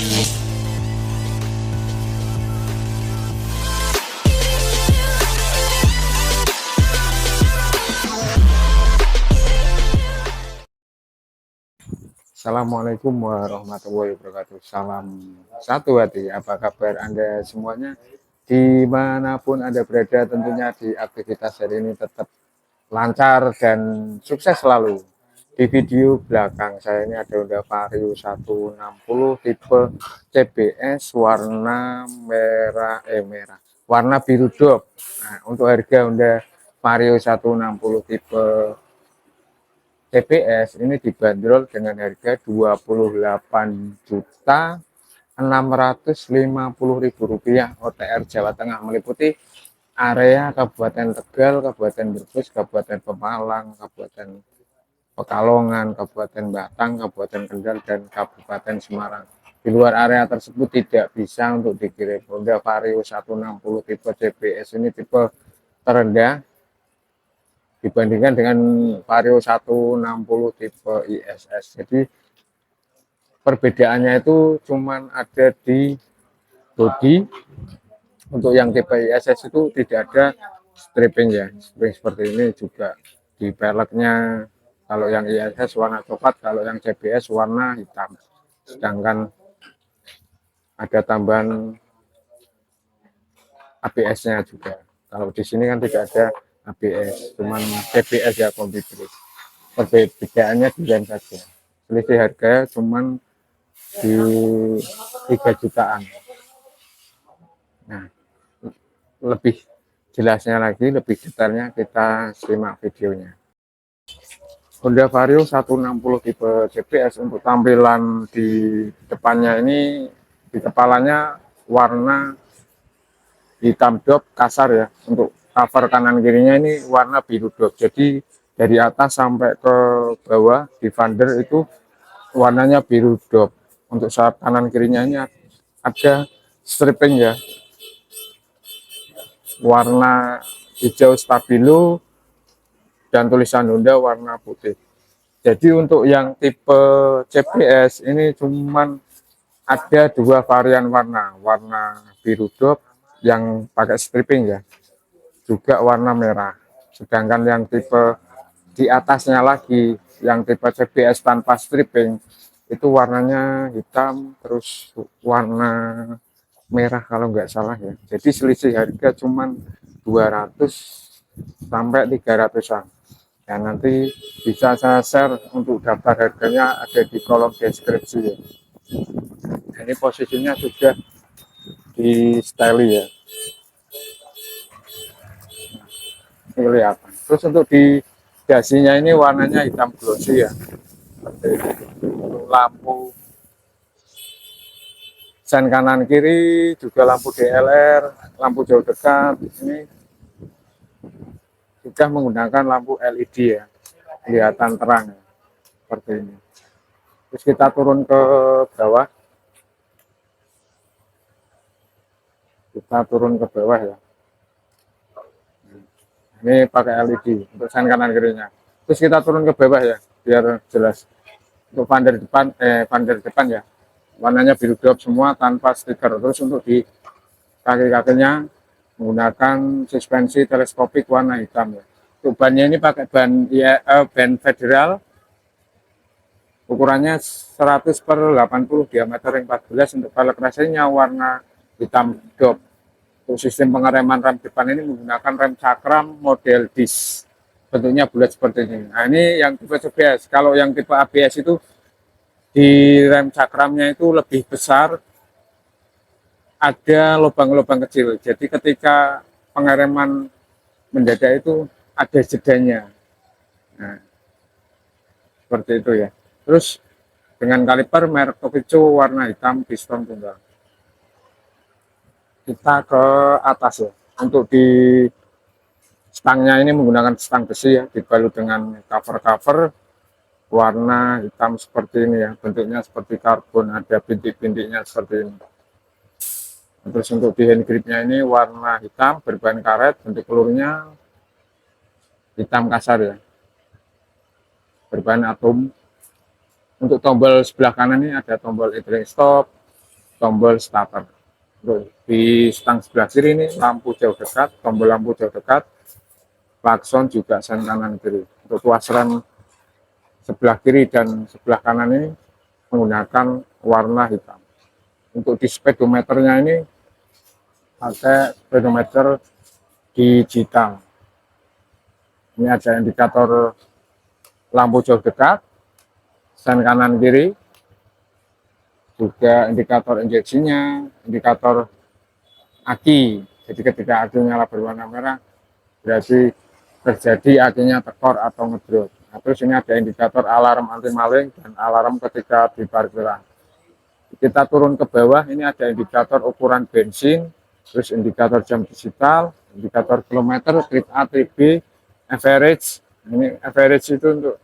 Assalamualaikum warahmatullahi wabarakatuh. Salam satu hati. Apa kabar Anda semuanya? Dimanapun Anda berada, tentunya di aktivitas hari ini tetap lancar dan sukses selalu. Di video belakang saya ini ada Honda Vario 160 tipe CBS warna merah, warna biru dop. Nah, untuk harga Honda Vario 160 tipe TPS ini dibanderol dengan harga Rp28.650.000 OTR Jawa Tengah, meliputi area Kabupaten Tegal, Kabupaten Brebes, Kabupaten Pemalang, Kabupaten Pekalongan, Kabupaten Batang, Kabupaten Kendal, dan Kabupaten Semarang. Di luar area tersebut tidak bisa untuk dikirim. Honda Vario 160 tipe CBS ini tipe terendah dibandingkan dengan Vario 160 tipe ISS. Jadi perbedaannya itu cuman ada di bodi. Untuk yang tipe ISS itu tidak ada stripping ya, stripping seperti ini. Juga di peleknya kalau yang ISS warna coklat, kalau yang CBS warna hitam. Sedangkan ada tambahan ABS-nya juga. Kalau di sini kan tidak ada ABS, cuman CBS ya, komputer. Perbedaannya di rem saja. Selisih harga cuman di 3 jutaan. Nah, lebih jelasnya lagi, lebih detailnya kita simak videonya. Honda Vario 160 tipe CBS untuk tampilan di depannya ini, di kepalanya warna hitam dop kasar ya. Untuk cover kanan kirinya ini warna biru dop. Jadi dari atas sampai ke bawah di fender itu warnanya biru dop. Untuk sayap kanan kirinya ini ada stripping ya, warna hijau stabilo, dan tulisan Honda warna putih. Jadi untuk yang tipe CBS ini cuman ada 2 varian warna, warna biru dop yang pakai stripping ya, juga warna merah. Sedangkan yang tipe di atasnya lagi, yang tipe CBS tanpa stripping, itu warnanya hitam terus warna merah kalau nggak salah ya. Jadi selisih harga cuman 200 sampai 300-an. Ya, nanti bisa saya share untuk daftar harganya, ada di kolom deskripsi ya. Ini posisinya sudah di style ya, ini kelihatan. Terus untuk di dasinya ini warnanya hitam glossy ya. Lampu sen kanan kiri juga lampu DLR, lampu jauh dekat ini sudah menggunakan lampu LED ya, kelihatan terang ya, seperti ini. Terus kita turun ke bawah, ya. Ini pakai LED untuk sen kanan kirinya. Terus kita turun ke bawah ya, biar jelas. Untuk fender depan ya, warnanya biru dop semua tanpa stiker. Terus untuk di kaki-kakinya menggunakan suspensi teleskopik warna hitam ya. Untuk bannya ini pakai ban federal, ukurannya 100/80, diameter ring 14. Untuk velg racingnya warna hitam dop. Untuk sistem pengereman rem depan ini menggunakan rem cakram model disc, bentuknya bulat seperti ini. Nah, ini yang tipe CBS. Kalau yang tipe ABS itu di rem cakramnya itu lebih besar, ada lubang-lubang kecil. Jadi ketika pengereman mendadak itu ada jedanya. Nah, seperti itu ya. Terus dengan kaliper merek Tokicho warna hitam, piston tunggal. Kita ke atas ya. Untuk di stangnya ini menggunakan stang besi ya, dibalut dengan cover warna hitam seperti ini ya. Bentuknya seperti karbon, ada bintik-bintiknya seperti ini. Terus untuk di hand gripnya ini warna hitam berbahan karet, bentuk pelurunya hitam kasar ya, berbahan atom. Untuk tombol sebelah kanan ini ada tombol idling stop, tombol starter. Di stang sebelah kiri ini lampu jauh dekat, tombol lampu jauh dekat, klakson juga sen kanan kiri. Untuk tuas rem sebelah kiri dan sebelah kanan ini menggunakan warna hitam. Untuk di speedometernya ini pakai speedometer digital. Ini ada indikator lampu jauh dekat, sen kanan kiri, juga indikator injeksinya, indikator aki. Jadi ketika aki nyala berwarna merah, berarti terjadi akinya tekor atau ngedrop. Nah, terus ini ada indikator alarm anti maling dan alarm ketika di parkiran. Kita turun ke bawah, ini ada indikator ukuran bensin, terus indikator jam digital, indikator kilometer, trip A, trip B, average. Ini average itu untuk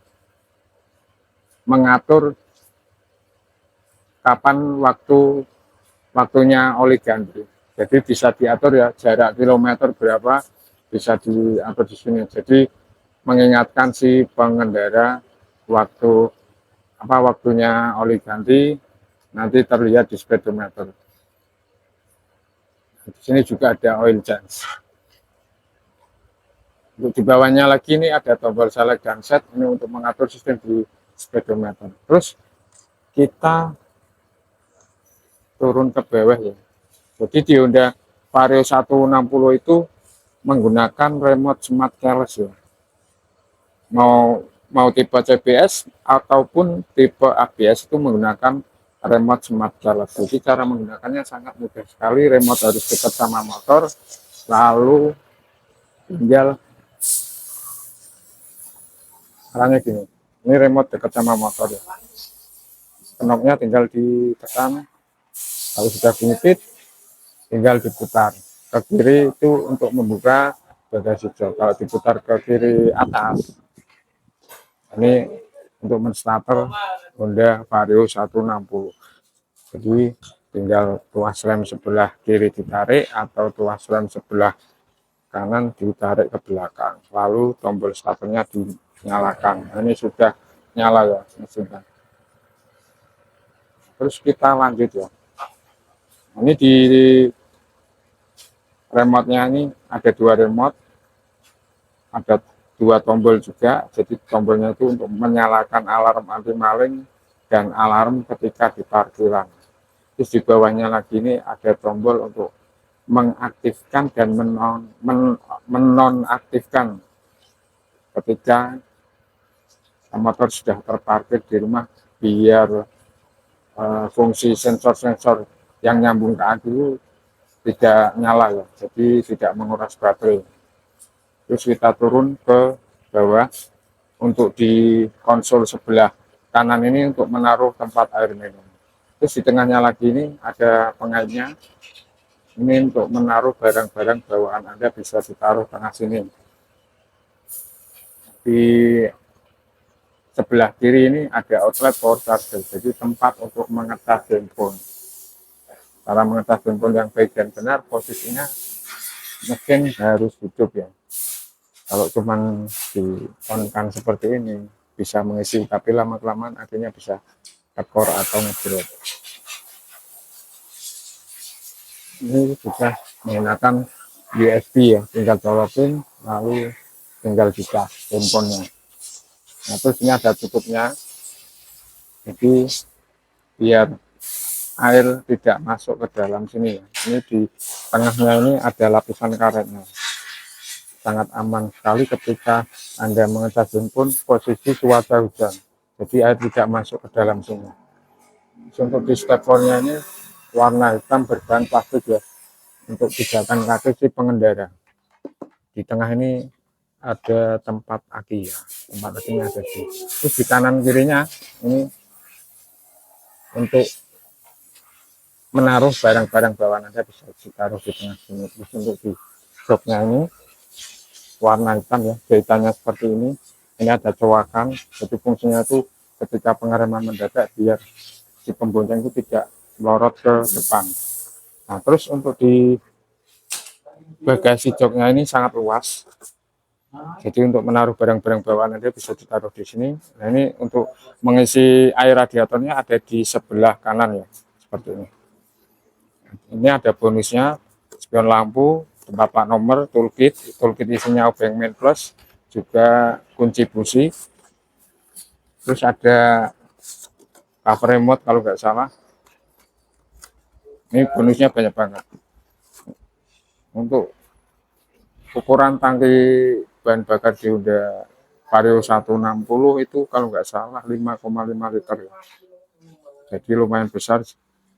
mengatur kapan waktunya oli ganti. Jadi bisa diatur ya, jarak kilometer berapa bisa diatur di sini. Jadi mengingatkan si pengendara waktunya oli ganti nanti terlihat di speedometer. Di sini juga ada oil change. Untuk di bawahnya lagi ini ada tombol select dan set, ini untuk mengatur sistem di speedometer. Terus kita turun ke bawah ya. Jadi di Honda Vario 160 itu menggunakan remote smart keyless ya. Mau tipe CBS ataupun tipe ABS itu menggunakan remote smart keyless. Jadi cara menggunakannya sangat mudah sekali. Remote harus dekat sama motor, lalu tinggal caranya gini. Ini remote dekat sama motor ya. Knopnya tinggal ditekan, kalau sudah bunyi pit, tinggal diputar ke kiri itu untuk membuka bagasi jok. Kalau diputar ke kiri atas, ini untuk menstarter Honda Vario 160. Jadi tinggal tuas rem sebelah kiri ditarik atau tuas rem sebelah kanan ditarik ke belakang, lalu tombol starternya dinyalakan. Ini sudah nyala ya, sudah. Terus kita lanjut ya. Ini di remote-nya ini ada dua remote, ada dua tombol juga. Jadi tombolnya itu untuk menyalakan alarm anti maling dan alarm ketika di parkiran. Terus di bawahnya lagi ini ada tombol untuk mengaktifkan dan menonaktifkan ketika motor sudah terparkir di rumah, biar fungsi sensor-sensor yang nyambung ke aki itu tidak nyala ya, jadi tidak menguras baterai. Terus kita turun ke bawah, untuk di konsol sebelah kanan ini untuk menaruh tempat air minum. Terus di tengahnya lagi ini ada pengaitnya, ini untuk menaruh barang-barang bawaan Anda, bisa ditaruh tengah sini. Di sebelah kiri ini ada outlet power charger, jadi tempat untuk mengecas handphone. Cara mengecas handphone yang baik dan benar, posisinya mesin harus hidup ya. Kalau cuman di-on-kan seperti ini, bisa mengisi, tapi lama-kelamaan akhirnya bisa tekor atau ngedrop. Ini sudah menggunakan USB ya, tinggal colokin lalu tinggal dicas handphonenya. Nah, terus ini ada tutupnya, jadi biar air tidak masuk ke dalam sini ya. Ini di tengahnya ini ada lapisan karetnya, sangat aman sekali ketika Anda mengecas handphone posisi cuaca hujan, jadi air tidak masuk ke dalam sini. Untuk di steplernya ini warna hitam berbahan plastik ya, untuk pijakan kaki si pengendara. Di tengah ini ada tempat aki ya, tempat akinya ada di. Terus di kanan kirinya ini untuk menaruh barang-barang bawaan Anda, bisa ditaruh di tengah sini. Terus untuk di joknya ini warna hitam ya, jahitannya seperti ini. Ini ada cowakan, jadi fungsinya itu ketika pengereman mendadak biar si pembonceng itu tidak melorot ke depan. Nah, terus untuk di bagasi joknya ini sangat luas, jadi untuk menaruh barang-barang bawaan Anda bisa ditaruh di sini. Nah, ini untuk mengisi air radiatornya ada di sebelah kanan ya, seperti ini. Ini ada bonusnya, spion lampu, tempat plat nomor, toolkit isinya obeng main plus, juga kunci busi, terus ada cover remote kalau nggak salah. Ini bonusnya banyak banget. Untuk ukuran tangki bahan bakar di Honda Vario 160 itu kalau nggak salah 5,5 liter. Jadi lumayan besar,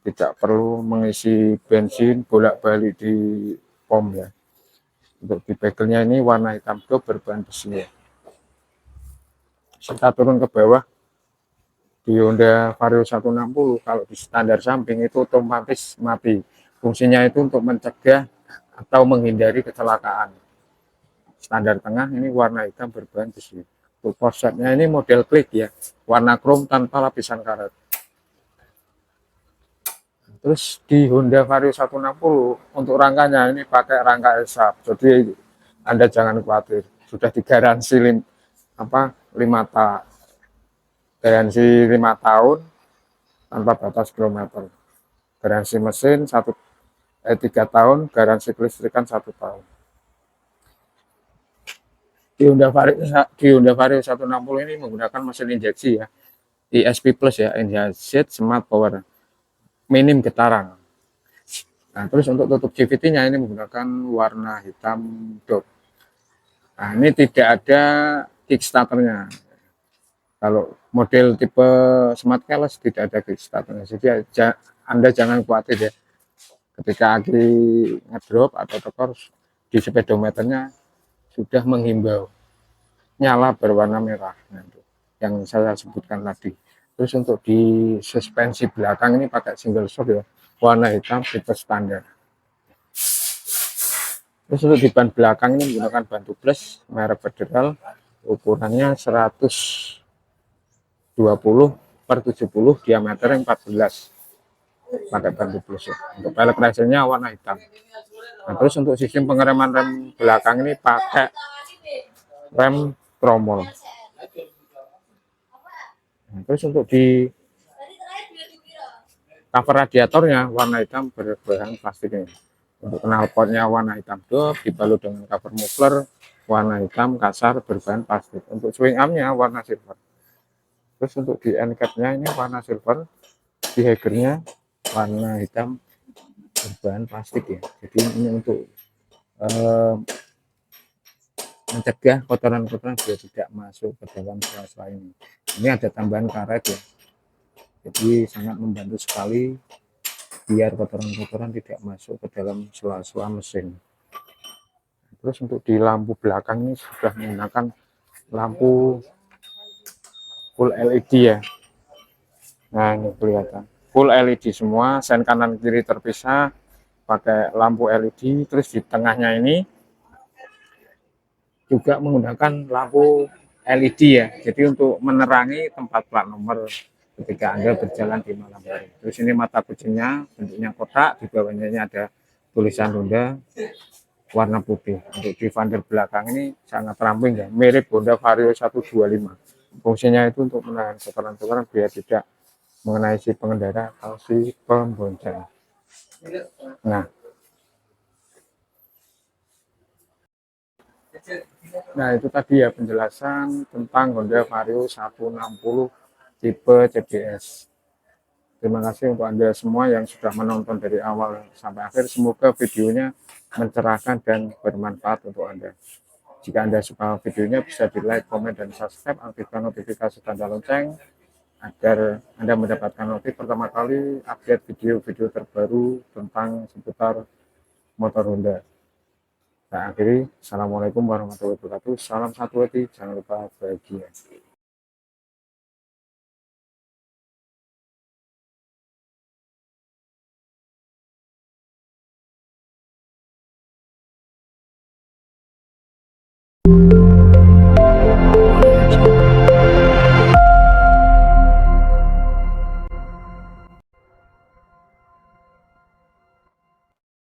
tidak perlu mengisi bensin bolak-balik di pom ya. Untuk di begelnya ini warna hitam dop berbahan besi ya. Kita turun ke bawah, di Honda Vario 160 kalau di standar samping itu otomatis mati. Fungsinya itu untuk mencegah atau menghindari kecelakaan. Standar tengah ini warna hitam berbahan besi. Untuk korsetnya ini model klik ya, warna krom tanpa lapisan karet. Terus di Honda Vario 160 untuk rangkanya ini pakai rangka ESAP. Jadi Anda jangan khawatir, sudah digaransi 5 tahun tanpa batas kilometer. Garansi mesin 3 tahun, garansi kelistrikan 1 tahun. Di Honda Vario 160 ini menggunakan mesin injeksi ya, ESP Plus ya, Enhanced Smart Power, minim getaran. Nah, terus untuk tutup CVT-nya ini menggunakan warna hitam dop. Nah, ini tidak ada kickstarternya. Kalau model tipe Smart Keyless tidak ada kickstarternya. Jadi Anda jangan khawatir ya, ketika aki ngedrop atau tekor di speedometernya sudah menghimbau nyala berwarna merah. Nah, itu yang saya sebutkan tadi. Terus untuk di suspensi belakang ini pakai single shock ya, warna hitam tipe standar. Terus untuk di ban belakang ini menggunakan ban tubeless merek Federal, ukurannya 120/70, diameter 14, pakai ban tubeless ya. Untuk pelek racingnya warna hitam. Nah, terus untuk sistem pengereman rem belakang ini pakai rem tromol. Nah, terus untuk di cover radiatornya warna hitam berbahan plastik ini. Untuk knalpotnya warna hitam dop, dibalut dengan cover muffler warna hitam kasar berbahan plastik. Untuk swing armnya warna silver. Terus untuk di end cap-nya ini warna silver, di hagernya warna hitam berbahan plastik ya. Jadi ini untuk mencegah kotoran-kotoran biar tidak masuk ke dalam sela-sela ini. Ini ada tambahan karet ya. Jadi sangat membantu sekali biar kotoran-kotoran tidak masuk ke dalam sela-sela mesin. Terus untuk di lampu belakang ini sudah menggunakan lampu full LED ya. Nah, ini kelihatan full LED semua, sen kanan kiri terpisah pakai lampu LED. Terus di tengahnya ini juga menggunakan lampu LED ya, jadi untuk menerangi tempat plat nomor ketika Anda berjalan di malam hari. Terus ini mata kucingnya bentuknya kotak, di bawahnya ini ada tulisan Honda warna putih. Untuk di fender belakang ini sangat ramping ya, mirip Honda Vario 125. Fungsinya itu untuk menahan kotoran-kotoran biar tidak mengenai si pengendara atau si pembonceng. Nah, itu tadi ya penjelasan tentang Honda Vario 160 tipe CBS. Terima kasih untuk Anda semua yang sudah menonton dari awal sampai akhir. Semoga videonya mencerahkan dan bermanfaat untuk Anda. Jika Anda suka videonya, bisa di like, komen, dan subscribe. Aktifkan notifikasi tanda lonceng agar Anda mendapatkan notif pertama kali update video-video terbaru tentang seputar motor Honda. Saya akhiri, Assalamualaikum warahmatullahi wabarakatuh. Salam satu hati, jangan lupa bahagia.